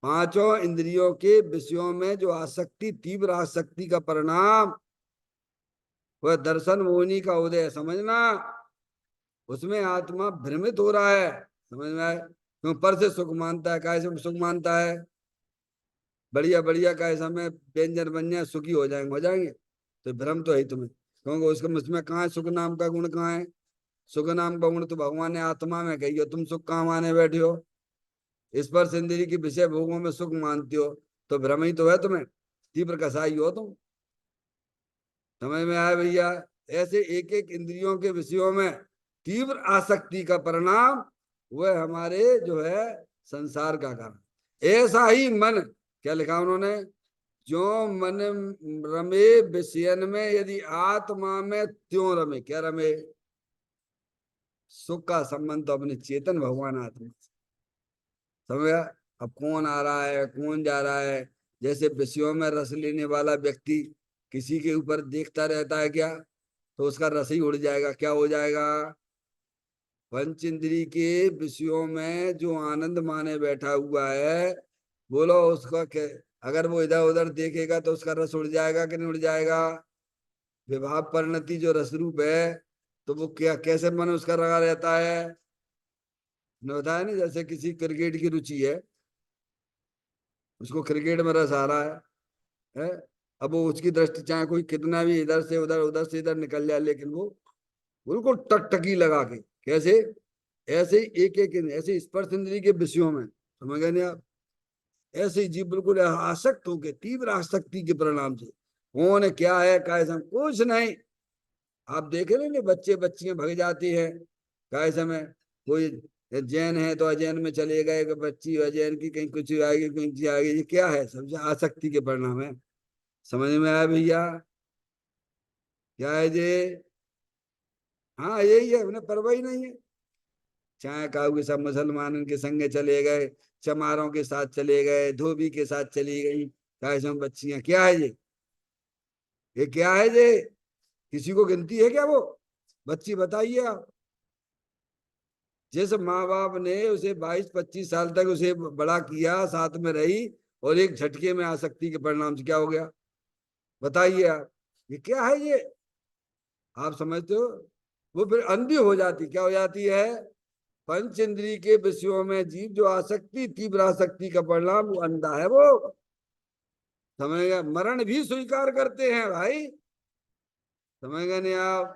पांचों इंद्रियों के विषयों में जो आसक्ति, तीव्र आसक्ति का परिणाम वह दर्शन मोहिनी का उदय। समझना, उसमें आत्मा भ्रमित हो रहा है। समझ में आए? क्यों? पर से सुख मानता है, कैसे सुख मानता है? बढ़िया बढ़िया कैसा में व्यंजन बन जाए सुखी हो जाएंगे। तो भ्रम तो है ही तुम्हें, क्योंकि उसके उसमें कहाँ है सुख नाम का गुण? कहाँ है सुख नाम का गुण? तो भगवान ने आत्मा में कही हो। तुम सुख कहाँ माने बैठे हो? स्पर्श इंद्रिय की विषय भोगों में सुख मानती हो, तो भ्रम ही तो है तुम्हें। तीव्र कसाई हो तुम। समझ में आया भैया? ऐसे एक एक इंद्रियों के विषयों में तीव्र आसक्ति का परिणाम वह हमारे जो है संसार का कारण। ऐसा ही मन, क्या लिखा उन्होंने? जो मन रमे विषयन में यदि आत्मा में त्यों रमे। क्या रमे? सुख का संबंध तो अपने चेतन भगवान आत्मा से। समझ गया? अब कौन आ रहा है कौन जा रहा है, जैसे विषयों में रस लेने वाला व्यक्ति किसी के ऊपर देखता रहता है क्या, तो उसका रस ही उड़ जाएगा। क्या हो जाएगा? पंच इंद्री के विषयों में जो आनंद माने बैठा हुआ है, बोलो उसका अगर वो इधर उधर देखेगा तो उसका रस उड़ जाएगा कि नहीं उड़ जाएगा? विभाव परिणति जो रस रूप है, तो वो क्या कैसे मन उसका लगा रहता है? ने बताया नहीं, जैसे किसी क्रिकेट की रुचि है, उसको क्रिकेट में रस आ रहा है? अब वो उसकी दृष्टि चाहे कोई कितना भी इधर से उधर से इधर निकल जाए, लेकिन वो बिल्कुल टकटकी लगा के। कैसे? ऐसे ही एक एक ऐसे स्पर्श इंद्रिय के विषयों में। समझ गए नहीं आप? ऐसे ही जीव बिल्कुल आसक्त होके, तीव्र आसक्ति के परिणाम से। कौन है क्या है कैसा कुछ नहीं। आप देखे नहीं बच्चे बच्चियां भग जाती है, काय समय कोई जैन है तो अजैन में चले गए, बच्ची अजैन की कहीं कुछ आएगी कहीं चीज आएगी, ये क्या है? सबसे आसक्ति के परिणाम है। समझ में आया भैया? क्या है ये? हाँ यही है, उन्हें परवाह ही नहीं है। चाहे कहो कि सब मुसलमानों के संगे चले गए, चमारों के साथ चले गए, धोबी के साथ चली गई, चाहे सब बच्चियां, क्या है ये क्या है ये? किसी को गिनती है क्या वो बच्ची? बताइए आप। जिस माँ बाप ने उसे 22-25 साल तक उसे बड़ा किया, साथ में रही, और एक झटके में आसक्ति के परिणाम से क्या हो गया? बताइए आप। ये क्या है ये? आप समझते हो? वो फिर अंधी हो जाती, क्या हो जाती है? पंच इंद्रिय के विषयों में जीव जो आसक्ति, तीव्र आसक्ति का परिणाम, वो अंधा है वो। समझ गए? मरण भी स्वीकार करते हैं भाई। समझ गए नहीं आप?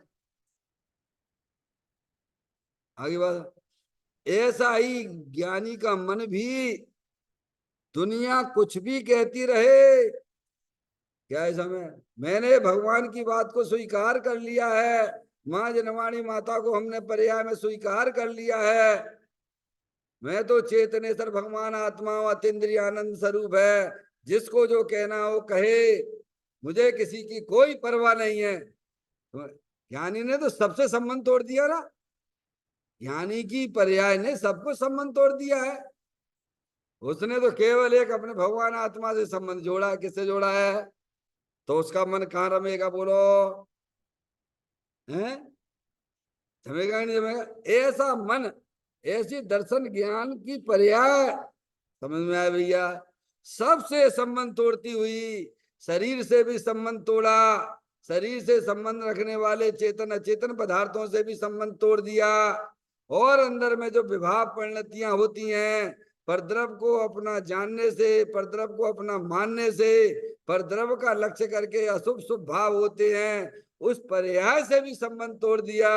आगे बात, ऐसा ही ज्ञानी का मन भी, दुनिया कुछ भी कहती रहे, क्या है समय, मैंने भगवान की बात को स्वीकार कर लिया है, माँ जनवाणी माता को हमने पर्याय में स्वीकार कर लिया है, मैं तो चेतनेश्वर भगवान आत्मा अतीन्द्रिय आनंद स्वरूप है, जिसको जो कहना हो कहे, मुझे किसी की कोई परवाह नहीं है। तो ज्ञानी ने तो सबसे संबंध तोड़ दिया ना। ज्ञानी की पर्याय ने सबको संबंध तोड़ दिया है। उसने तो केवल एक अपने भगवान आत्मा से संबंध जोड़ा है। किससे जोड़ा है? तो उसका मन कहाँ रमेगा बोलो? है? जमेगा नहीं जमेगा? ऐसा मन, ऐसी दर्शन ज्ञान की पर्याय, समझ में आया भैया? सबसे संबंध तोड़ती हुई, शरीर से भी संबंध तोड़ा, शरीर से संबंध रखने वाले चेतन अचेतन पदार्थों से भी संबंध तोड़ दिया, और अंदर में जो विभाव परिणतियां होती हैं, परद्रव को अपना जानने से, परद्रव को अपना मानने से, परद्रव का लक्ष्य करके अशुभ शुभ भाव होते हैं, उस पर्याय से भी संबंध तोड़ दिया।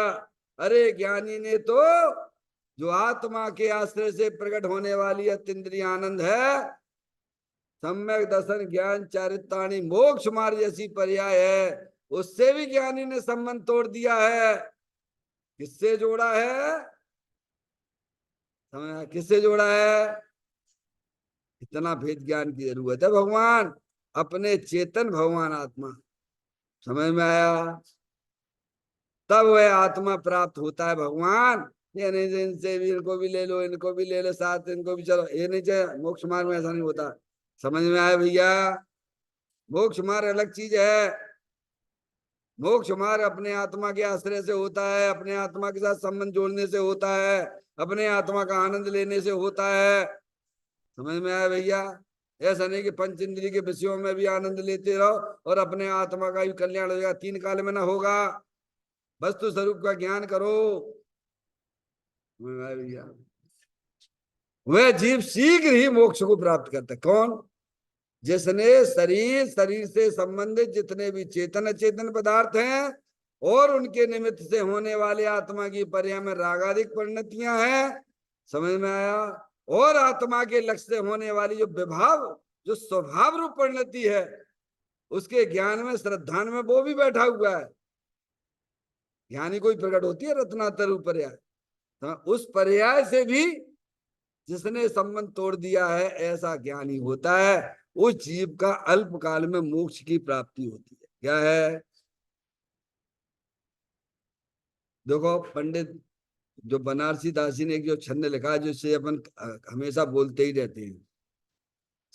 अरे ज्ञानी ने तो, जो आत्मा के आश्रय से प्रकट होने वाली अतीन्द्रिय आनंद है, सम्यक दर्शन ज्ञान चारित्राणी मोक्ष मार्ग जैसी पर्याय है, उससे भी ज्ञानी ने संबंध तोड़ दिया है। किससे जोड़ा है? समझ, किससे जोड़ा है? इतना भेद ज्ञान की जरूरत है। भगवान अपने चेतन भगवान आत्मा, समझ में आया? तब वह आत्मा प्राप्त होता है भगवान। ये नहीं इनसे भी, इनको भी ले लो, इनको भी ले लो साथ, इनको भी चलो, ये नहीं चाहिए। मोक्ष मार्ग में ऐसा नहीं होता। समझ में आया भैया? मोक्ष मार्ग अलग चीज है। मोक्ष मार्ग अपने आत्मा के आश्रय से होता है, अपने आत्मा के साथ संबंध जोड़ने से होता है, अपने आत्मा का आनंद लेने से होता है। समझ में आया भैया? ऐसा नहीं कि पंच इंद्रिय के विषयों में भी आनंद लेते रहो और अपने आत्मा का भी कल्याण हो जाएगा, तीन काल में ना होगा। वस्तु स्वरूप का ज्ञान करो। समझ में आया भैया? वह जीव शीघ्र ही मोक्ष को प्राप्त करता है। कौन? जिसने शरीर, शरीर से संबंधित जितने भी चेतन अचेतन पदार्थ हैं और उनके निमित्त से होने वाले आत्मा की पर्याय में रागादिक परिणतियां हैं, समझ में आया? और आत्मा के लक्ष्य से होने वाली जो विभाव, जो स्वभाव रूप परिणति है, उसके ज्ञान में, श्रद्धा में वो भी बैठा हुआ है। ज्ञानी कोई प्रकट होती है रत्नातर पर्याय, तो उस पर्याय से भी जिसने संबंध तोड़ दिया है, ऐसा ज्ञानी होता है। उस जीव का अल्प काल में मोक्ष की प्राप्ति होती है। क्या है? देखो पंडित जो बनारसी दासी ने एक जो छंद लिखा है, जिससे अपन हमेशा बोलते ही रहते हैं,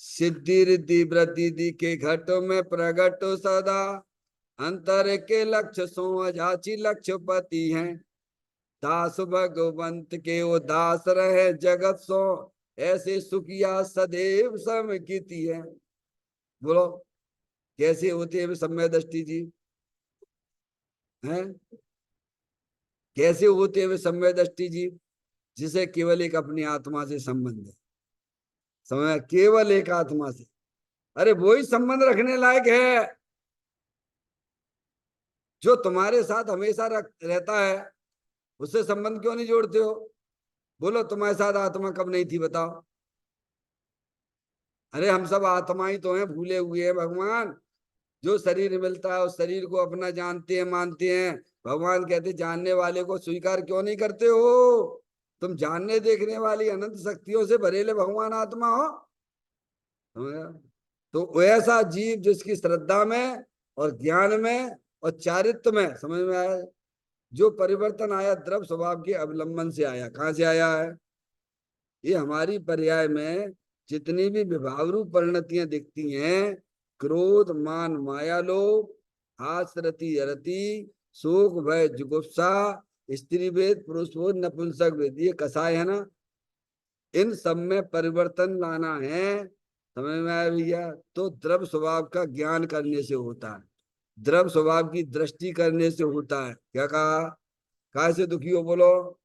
सिद्धि रिद्धि वृद्धि के घटों में प्रगट सदा, अंतर के लक्ष्य सो अजाची लक्ष्य पति हैं, दास भगवंत के वो दास रहे जगत सो, ऐसे सुखिया सदैव सम कीती है। बोलो कैसे होती है सम्य दृष्टि जी? हैं? कैसे होते हुए सम्य दृष्टि जी? जिसे केवल एक अपनी आत्मा से संबंध है। समय केवल एक आत्मा से, अरे वही संबंध रखने लायक है जो तुम्हारे साथ हमेशा रहता है। उससे संबंध क्यों नहीं जोड़ते हो? बोलो तुम्हारे साथ आत्मा कब नहीं थी बताओ? अरे हम सब आत्मा ही तो हैं, भूले हुए हैं। भगवान जो शरीर मिलता है उस शरीर को अपना जानते हैं, मानते हैं, भगवान कहते जानने वाले को स्वीकार क्यों नहीं करते हो? तुम जानने देखने वाली अनंत शक्तियों से भरेले भगवान आत्मा हो। समझ गया? तो वैसा जीव जिसकी श्रद्धा में और ज्ञान में और चारित्र्य में, समझ में आया, जो परिवर्तन आया द्रव स्वभाव के अवलंबन से आया। कहां से आया है? ये हमारी पर्याय में जितनी भी विभावरूप परिणतियां दिखती हैं, क्रोध मान माया लोभ आसरति अरति शोक भय जुगुप्सा स्त्री भेद पुरुष भेद नपुंसक भेद, ये कसाय है ना, इन सब में परिवर्तन लाना है। समझ में आया भैया? तो द्रव स्वभाव का ज्ञान करने से होता है, द्रव स्वभाव की दृष्टि करने से होता है। क्या कहा? काय से दुखी हो बोलो?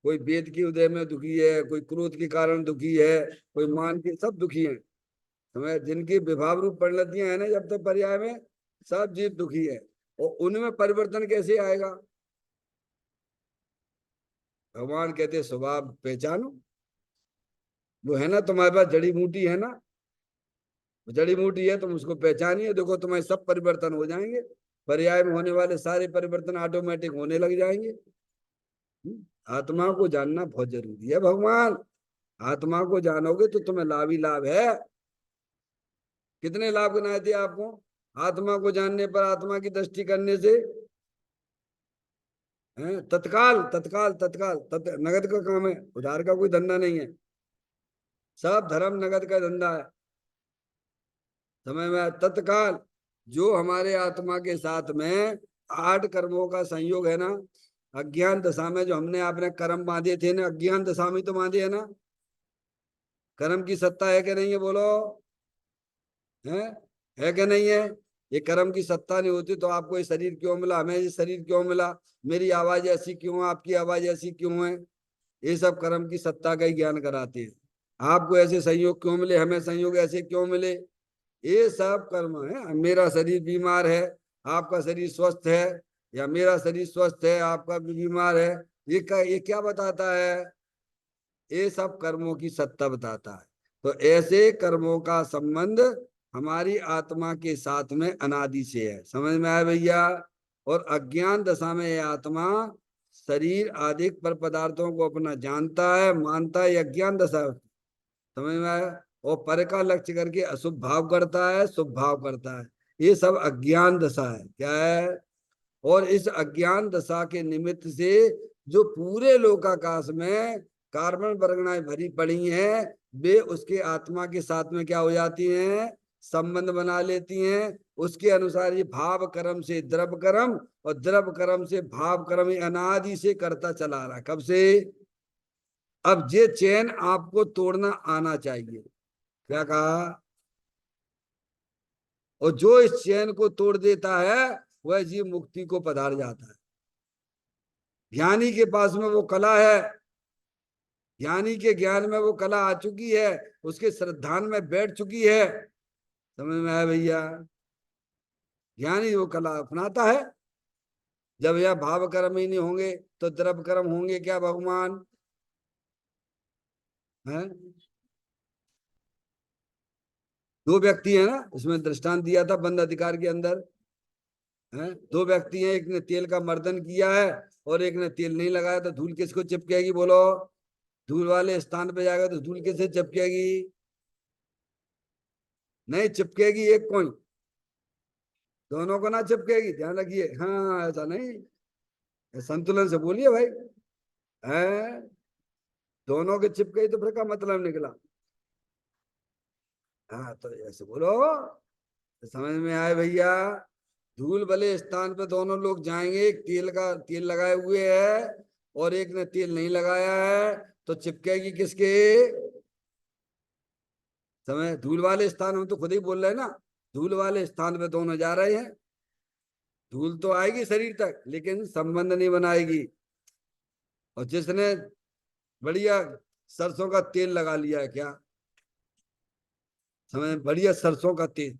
कोई वेद की उदय में दुखी है, कोई क्रोध के कारण दुखी है, कोई मान के, सब दुखी है। हमें जिनकी विभाव रूप परिणतियां है ना, जब तक पर्याय में, सब जीव दुखी है। और उनमें परिवर्तन कैसे आएगा? भगवान कहते स्वभाव पहचानो। वो है ना तुम्हारे पास जड़ी बूटी है ना, जड़ी बूटी है, तुम उसको पहचानिए, देखो तुम्हारे सब परिवर्तन हो जाएंगे। पर्याय में होने वाले सारे परिवर्तन ऑटोमेटिक होने लग जाएंगे। आत्मा को जानना बहुत जरूरी है। भगवान आत्मा को जानोगे तो तुम्हें लाभ ही लाभ है। कितने लाभ गिनाए थे आपको आत्मा को जानने पर, आत्मा की दृष्टि करने से? तत्काल तत्काल तत्काल नगद का काम है, उधार का कोई धंधा नहीं है। सब धर्म नगद का धंधा है। समय में तत्काल जो हमारे आत्मा के साथ में 8 कर्मों का संयोग है ना, अज्ञान दशा में जो हमने आपने कर्म बांधे थे ना, अज्ञान दशा में तो बांधे है ना। कर्म की सत्ता है कि नहीं है बोलो? है है कि नहीं है? ये कर्म की सत्ता नहीं होती तो आपको ये शरीर क्यों मिला, हमें ये शरीर क्यों मिला, मेरी आवाज ऐसी क्यों है, आपकी आवाज ऐसी क्यों है? ये सब कर्म की सत्ता का ही ज्ञान कराते हैं। आपको ऐसे संयोग क्यों मिले, हमें संयोग ऐसे क्यों मिले, ये सब कर्म है। मेरा शरीर बीमार है, आपका शरीर स्वस्थ है, या मेरा शरीर स्वस्थ है, आपका भी बीमार है, ये क्या बताता है? ये सब कर्मों की सत्ता बताता है। तो ऐसे कर्मों का संबंध हमारी आत्मा के साथ में अनादि से है। समझ में आया भैया? और अज्ञान दशा में यह आत्मा शरीर आदि पर पदार्थों को अपना जानता है, मानता है, अज्ञान दशा। समझ में आया? और पर का लक्ष्य करके अशुभ भाव करता है, शुभ भाव करता है। ये सब अज्ञान दशा है। क्या है? और इस अज्ञान दशा के निमित्त से जो पूरे लोकाकाश में कार्बन वर्गणाएं भरी पड़ी हैं, वे उसके आत्मा के साथ में क्या हो जाती हैं? संबंध बना लेती हैं। उसके अनुसार ये भाव कर्म से द्रव कर्म और द्रव कर्म से भाव कर्म अनादि से करता चला रहा। कब से? अब ये चैन आपको तोड़ना आना चाहिए। क्या कहा? और जो इस चैन को तोड़ देता है वह जीव मुक्ति को पधार जाता है। ज्ञानी के पास में वो कला है, ज्ञानी के ज्ञान में वो कला आ चुकी है, उसके श्रद्धान में बैठ चुकी है। समझ में आया भैया? ज्ञानी वो कला अपनाता है। जब यह भाव कर्म ही नहीं होंगे तो द्रव कर्म होंगे क्या भगवान? है दो व्यक्ति है ना, इसमें दृष्टांत दिया था बंद अधिकार के अंदर। है दो व्यक्ति हैं, एक ने तेल का मर्दन किया है और एक ने तेल नहीं लगाया, तो धूल किसको चिपकेगी बोलो? धूल वाले स्थान पे जाएगा तो धूल किससे चिपकेगी? नहीं चिपकेगी एक कोई, दोनों को ना चिपकेगी, ध्यान रखिए। हाँ ऐसा नहीं, संतुलन से बोलिए भाई। है दोनों के चिपके तो फिर का मतलब निकला? हाँ तो ऐसे बोलो तो समझ में आए भैया? धूल भले स्थान पे दोनों लोग जाएंगे, एक तेल का तेल लगाए हुए है और एक ने तेल नहीं लगाया है, तो चिपकेगी किसके? समय धूल वाले स्थान में तो खुद ही बोल रहे हैं ना, धूल वाले स्थान पे दोनों जा रहे हैं। धूल तो आएगी शरीर तक लेकिन संबंध नहीं बनाएगी। और जिसने बढ़िया सरसों का तेल लगा लिया है, क्या समझ, बढ़िया सरसों का तेल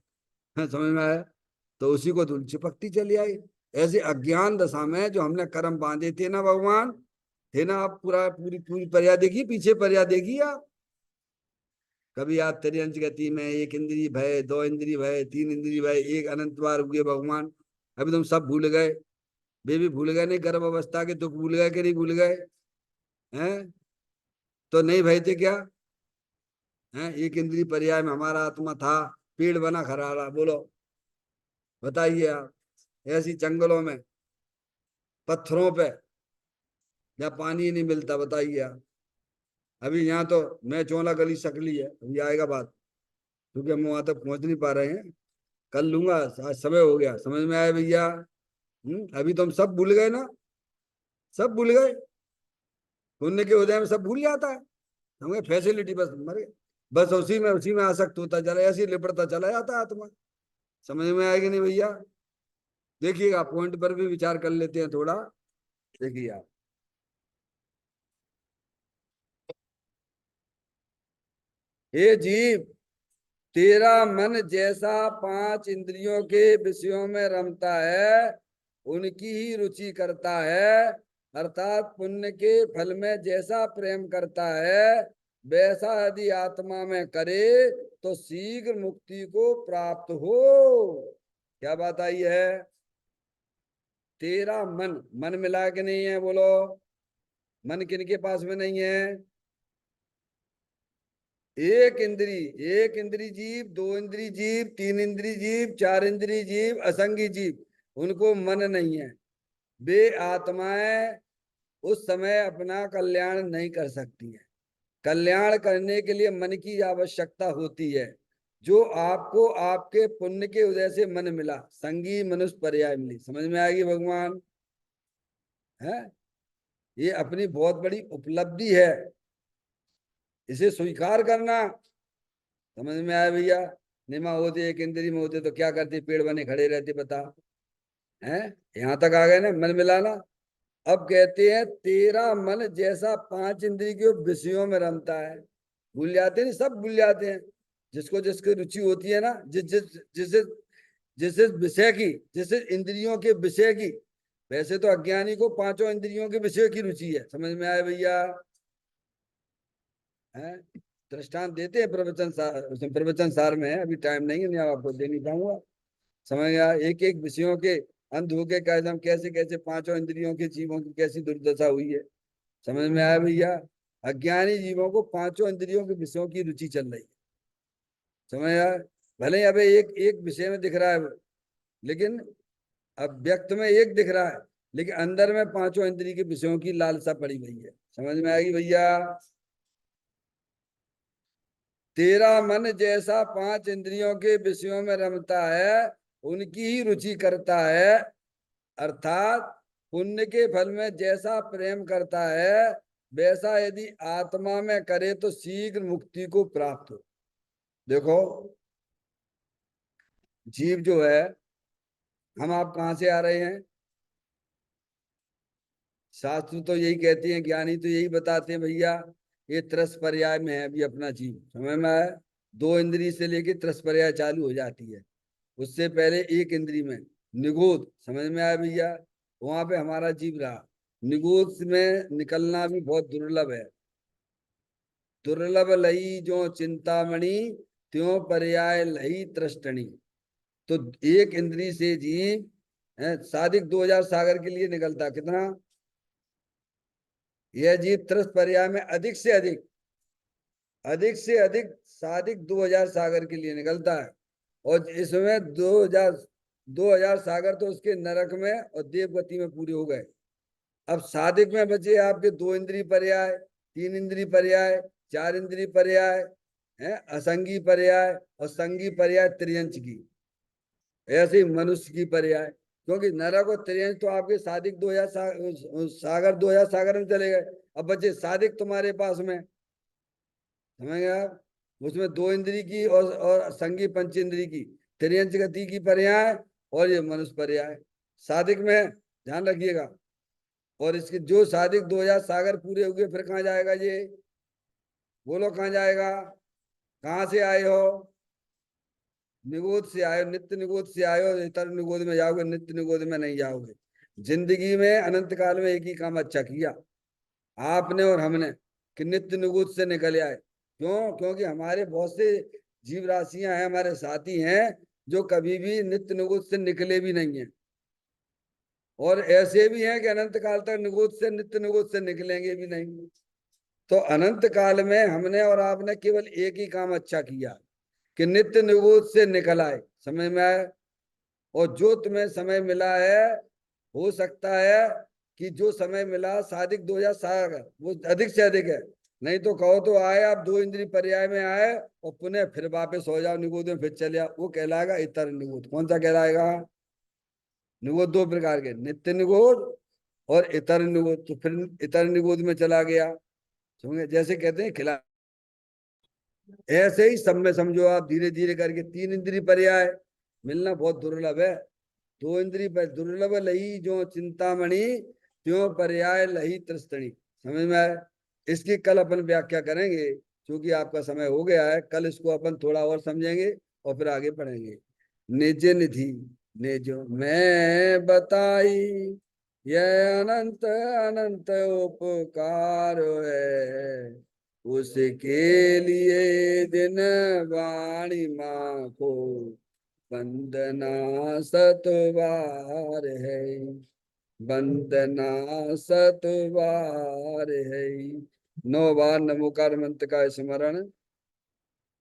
है, समझ में आया? तो उसी को धूल चिपकती चली आई। ऐसे अज्ञान दशा में जो हमने कर्म बांधे थे ना भगवान, थे ना, आप पूरा पूरी पूरी पर्या देखिए, पीछे पर्या देखिए आप। कभी आप त्रियंच गति में एक इंद्री भय, दो इंद्री भय, तीन इंद्री भय, एक अनंत बार हुए भगवान, अभी तुम सब भूल गए। वे भी भूल गए नहीं, गर्भ अवस्था के दुख भूल गए कि नहीं भूल गए हैं? तो नहीं भय थे क्या? हैं, एक इंद्रिय पर्याय में हमारा आत्मा था, पेड़ बना खरारा, बोलो बताइए आप। ऐसी जंगलों में, पत्थरों पे, या पानी नहीं मिलता, बताइए आप। अभी यहाँ तो मैं चौला गली सकली है, अभी आएगा बात, क्योंकि हम वहां तक पहुंच नहीं पा रहे हैं। कर लूंगा, आज समय हो गया, समझ में आया भैया? अभी तो हम सब भूल गए ना, सब भूल गए। पुण्य के उदय में सब भूल जाता है, हमें फैसिलिटी बस मर गए, बस उसी में आसक्त होता चला, ऐसे ही लिपटता चला जाता है आत्मा। समझ में आएगी नहीं भैया? देखिएगा, पॉइंट पर भी विचार कर लेते हैं थोड़ा, देखिए आप। हे जीव, तेरा मन जैसा पांच इंद्रियों के विषयों में रमता है, उनकी ही रुचि करता है, अर्थात पुण्य के फल में जैसा प्रेम करता है, वैसा यदि आत्मा में करे तो शीघ्र मुक्ति को प्राप्त हो। क्या बात आई है? तेरा मन, मन मिला के नहीं है, बोलो। मन किनके पास में नहीं है? एक इंद्री जीव, दो इंद्री जीव, तीन इंद्री जीव, चार इंद्री जीव, असंगी जीव, उनको मन नहीं है। वे आत्माएं उस समय अपना कल्याण नहीं कर सकती हैं। कल्याण करने के लिए मन की आवश्यकता होती है, जो आपको आपके पुण्य के उदय से मन मिला, संगी मनुष्य पर्याय मिली। समझ में आएगी भगवान? है, ये अपनी बहुत बड़ी उपलब्धि है, इसे स्वीकार करना। समझ में आया भैया? निमा होते एक इंद्री में होते तो क्या करते, पेड़ बने खड़े रहते, बता। हैं, यहां तक आ गए ना, मन मिलाना। अब कहते हैं तेरा मन जैसा पांच इंद्री के विषयों में रमता है। भूल जाते नहीं, सब भूल जाते हैं, जिसको जिसकी रुचि होती है ना, जिस जिस जिस जिस जिस विषय की, जिस इंद्रियों के विषय की। वैसे तो अज्ञानी को पांचों इंद्रियों के विषय की रुचि है। समझ में आया भैया? है, दृष्टांत देते हैं प्रवचन सार, उसमें प्रवचन सार में है, अभी टाइम नहीं है, नहीं आपको दे नहीं पाऊंगा। समझ गया? एक एक विषयों के अंध होके कैसे कैसे कैसे पांचों इंद्रियों के जीवों की कैसी दुर्दशा हुई है। समझ में आया भैया? अज्ञानी जीवों को पांचों इंद्रियों के विषयों की रुचि चल रही है। समझ आया? भले ही अबे एक एक विषय में दिख रहा है, लेकिन अब व्यक्त में एक दिख रहा है, लेकिन अंदर में पांचों इंद्रिय के विषयों की लालसा पड़ी हुई है। समझ में आएगी भैया? तेरा मन जैसा पांच इंद्रियों के विषयों में रमता है, उनकी ही रुचि करता है, अर्थात पुण्य के फल में जैसा प्रेम करता है, वैसा यदि आत्मा में करे तो शीघ्र मुक्ति को प्राप्त हो। देखो, जीव जो है, हम आप कहाँ से आ रहे हैं? शास्त्र तो यही कहते हैं, ज्ञानी तो यही बताते हैं भैया, ये त्रस पर्याय में है अभी अपना जीव। समझ में आया? दो इंद्री से लेके त्रस पर्याय चालू हो जाती है, उससे पहले एक इंद्री में निगोद। समझ में आया भैया? वहां पे हमारा जीव रहा। निगोद में निकलना भी बहुत दुर्लभ है। दुर्लभ लई जो चिंतामणि, त्यों पर्याय लई त्रष्टनी। तो एक इंद्री से जीव सादिक 2000 सागर के लिए निकलता कितना? यह जीव त्रस्त पर्याय में अधिक से अधिक सादिक 2000 सागर के लिए निकलता है। और इसमें 2000 सागर तो उसके नरक में और देवगति में पूरे हो गए। अब सादिक में बचे आपके दो इंद्रिय पर्याय, तीन इंद्रिय पर्याय, चार इंद्रिय पर्याय, है असंगी पर्याय, और संगी पर्याय त्रियंच की। ऐसे ही मनुष्य की पर्याय, क्योंकि नरक और त्रियंश तो आपके सादिक 2000 सागर 2000 सागर में चले गए। अब बचे सादिक तुम्हारे पास में। समझ गए आप? उसमें दो इंद्री की और संगी पंच इंद्री की, त्रियंच गति की पर्याय, और ये मनुष्य पर्याय सादिक में, ध्यान रखिएगा। और इसके जो सादिक 2000 सागर पूरे हुए, फिर कहाँ जाएगा ये? बोलो कहाँ जाएगा? कहाँ से आए हो? निगोद से आए हो, नित्य निगोद से आए हो, इतर निगोद में जाओगे, नित्य निगोद में नहीं जाओगे। जिंदगी में अनंत काल में एक ही काम अच्छा किया आपने और हमने, कि नित्य निगोद से निकले आए। क्यों? क्योंकि हमारे बहुत से जीव राशियां हैं, हमारे साथी हैं, जो कभी भी नित्य निगोद से निकले भी नहीं है। और ऐसे भी हैं कि अनंत काल तक निगोद से, नित्य निगोद से निकलेंगे भी नहीं। तो अनंत काल में हमने और आपने केवल एक ही काम अच्छा किया कि नित्य निगोद से निकल आए, समय में आए। और जो तुम्हें समय मिला है, हो सकता है कि जो समय मिला साधिक 2000 वो अधिक से अधिक है। नहीं तो कहो तो आए आप, दो इंद्रिय पर्याय में आए और पुनः फिर वापस हो जाओ निगोद में, फिर चले आओ, वो कहलाएगा इतर निगोद। कौन सा कहलाएगा? निगोद दो प्रकार के, नित्य निगोद और इतर निगोद। तो फिर इतर निगोद में चला गया, समझे? जैसे कहते हैं खिला, ऐसे ही सब में समझो आप, धीरे धीरे करके तीन इंद्रिय पर्याय मिलना बहुत दुर्लभ है। दो इंद्रिय पर दुर्लभ लही जो चिंतामणि, त्यों पर्याय लही त्रस्तणी। समझ में आए? इसकी कल अपन व्याख्या करेंगे, क्योंकि आपका समय हो गया है। कल इसको अपन थोड़ा और समझेंगे और फिर आगे पढ़ेंगे। निज निधि निज मैं बताई, यह अनंत अनंत उपकार है, उसके लिए दिन वाणी माँ को वंदना सतवार है, वंदना सतवार है। 9 बार नमोकार मंत्र का स्मरण